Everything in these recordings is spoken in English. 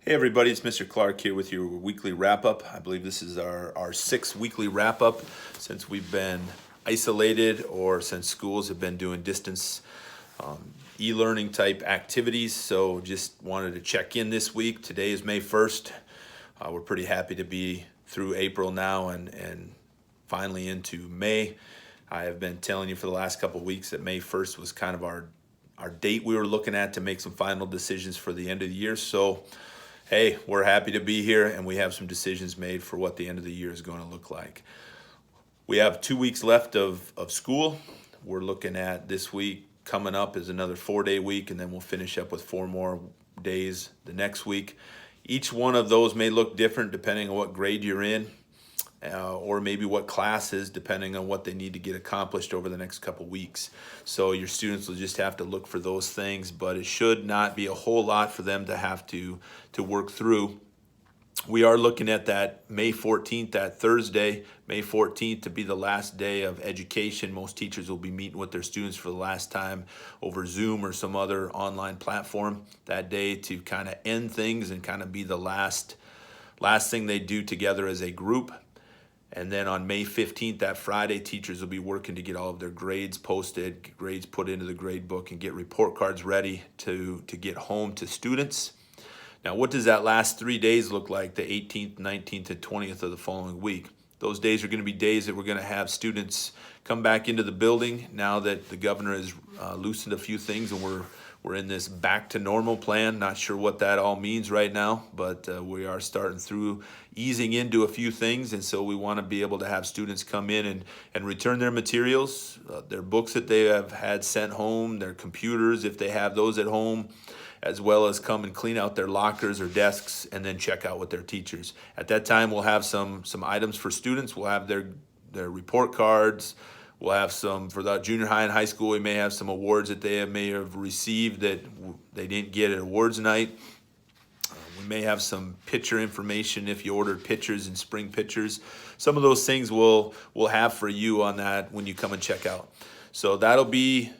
Hey everybody, it's Mr. Clark here with your weekly wrap-up. I believe this is our sixth weekly wrap-up since we've been isolated or since schools have been doing distance e-learning type activities. So just wanted to check in this week. Today is May 1st. We're pretty happy to be through April now and finally into May. I have been telling you for the last couple of weeks that May 1st was kind of our date we were looking at to make some final decisions for the end of the year. So hey, we're happy to be here and we have some decisions made for what the end of the year is going to look like. We have 2 weeks left of school. We're looking at this week coming up is another 4-day week, and then we'll finish up with 4 more days the next week. Each one of those may look different depending on what grade you're in, or maybe what classes, depending on what they need to get accomplished over the next couple weeks. So your students will just have to look for those things, but it should not be a whole lot for them to have to work through. We are looking at that May 14th, that Thursday, May 14th, to be the last day of education. Most teachers will be meeting with their students for the last time over Zoom or some other online platform that day to kind of end things and kind of be the last thing they do together as a group. And then on May 15th, that Friday, teachers will be working to get all of their grades posted, get grades put into the grade book, and get report cards ready to get home to students. Now, what does that last 3 days look like, the 18th, 19th, and 20th of the following week? Those days are going to be days that we're going to have students come back into the building now that the governor has loosened a few things and we're in this back to normal plan. Not sure what that all means right now, but we are starting through easing into a few things. And so we want to be able to have students come in and return their materials, their books that they have had sent home, their computers if they have those at home, as well as come and clean out their lockers or desks and then check out with their teachers. At that time, we'll have some items for students. We'll have their report cards. We'll have some for the junior high and high school. We may have some awards that they may have received that they didn't get at awards night. We may have some picture information if you ordered pictures and spring pictures. Some of those things we'll have for you on that when you come and check out. So that'll be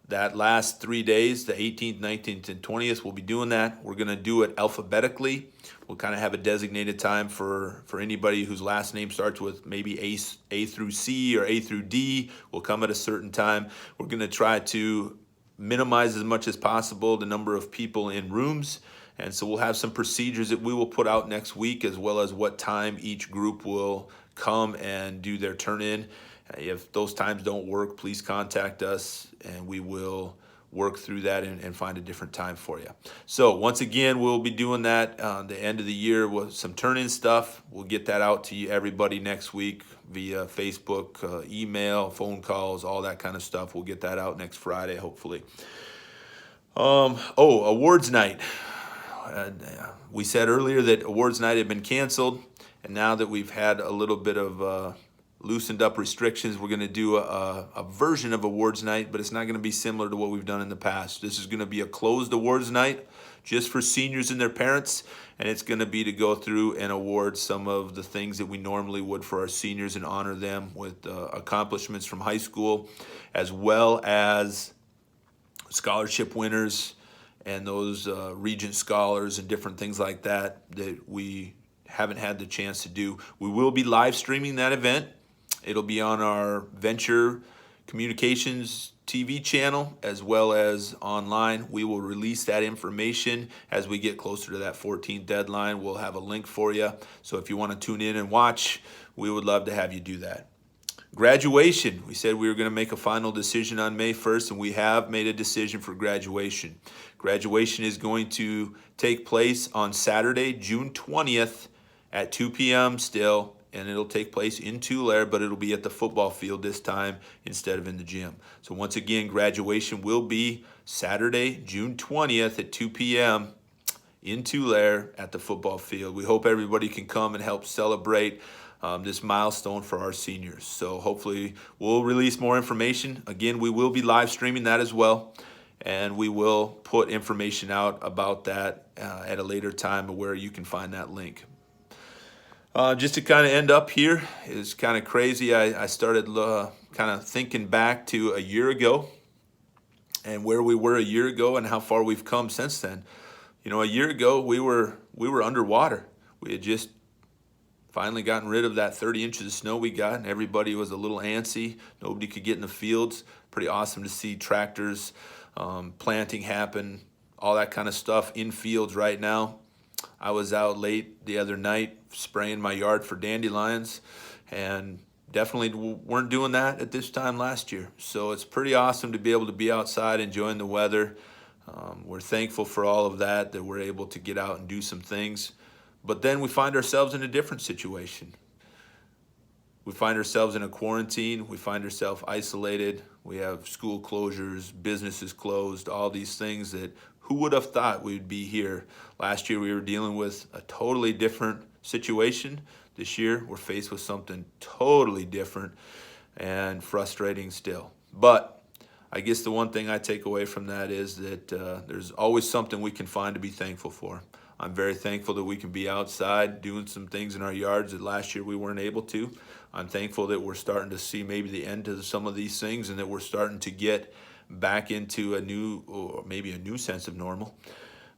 that last 3 days, the 18th, 19th, and 20th. We'll be doing that. We're going to do it alphabetically. We'll kind of have a designated time for anybody whose last name starts with maybe A through C or A through D. Will come at a certain time. We're going to try to minimize as much as possible the number of people in rooms. And so we'll have some procedures that we will put out next week, as well as what time each group will come and do their turn in. If those times don't work, please contact us and we will work through that and find a different time for you. So once again, we'll be doing that the end of the year with some turn-in stuff. We'll get that out to you, everybody, next week via Facebook, email, phone calls, all that kind of stuff. We'll get that out next Friday, hopefully. Awards night. We said earlier that awards night had been canceled, and now that we've had a little bit of loosened up restrictions, we're going to do a version of awards night, but it's not going to be similar to what we've done in the past. This is going to be a closed awards night just for seniors and their parents, and it's going to be to go through and award some of the things that we normally would for our seniors and honor them with accomplishments from high school, as well as scholarship winners and those Regent scholars and different things like that we haven't had the chance to do. We will be live streaming that event. It'll be on our Venture Communications TV channel as well as online. We will release that information as we get closer to that 14th deadline. We'll have a link for you. So if you want to tune in and watch, we would love to have you do that. Graduation. We said we were going to make a final decision on May 1st, and we have made a decision for graduation. Graduation is going to take place on Saturday, June 20th at 2 p.m. still, and it'll take place in Tulare, but it'll be at the football field this time instead of in the gym. So once again, graduation will be Saturday, June 20th at 2 p.m. in Tulare at the football field. We hope everybody can come and help celebrate this milestone for our seniors. So hopefully we'll release more information. Again, we will be live streaming that as well, and we will put information out about that at a later time where you can find that link. Just to kind of end up here, it's kind of crazy. I started kind of thinking back to a year ago and where we were a year ago and how far we've come since then. You know, a year ago we were underwater. We had just finally gotten rid of that 30 inches of snow we got, and everybody was a little antsy. Nobody could get in the fields. Pretty awesome to see tractors, planting happen, all that kind of stuff in fields right now. I was out late the other night spraying my yard for dandelions, and definitely weren't doing that at this time last year. So it's pretty awesome to be able to be outside enjoying the weather. We're thankful for all of that we're able to get out and do some things. But then we find ourselves in a different situation. We find ourselves in a quarantine. We find ourselves isolated. We have school closures, businesses closed, all these things that who would have thought we'd be here. Last year we were dealing with a totally different situation. This year we're faced with something totally different and frustrating still. But I guess the one thing I take away from that is that there's always something we can find to be thankful for. I'm very thankful that we can be outside doing some things in our yards that last year we weren't able to. I'm thankful that we're starting to see maybe the end to some of these things, and that we're starting to get back into a new, or maybe a new sense of normal.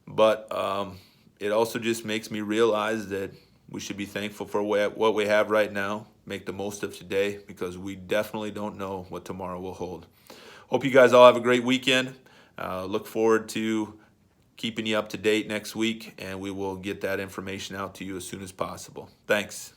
But it also just makes me realize that we should be thankful for what we have right now, make the most of today, because we definitely don't know what tomorrow will hold. Hope you guys all have a great weekend. Look forward to keeping you up to date next week, and we will get that information out to you as soon as possible. Thanks.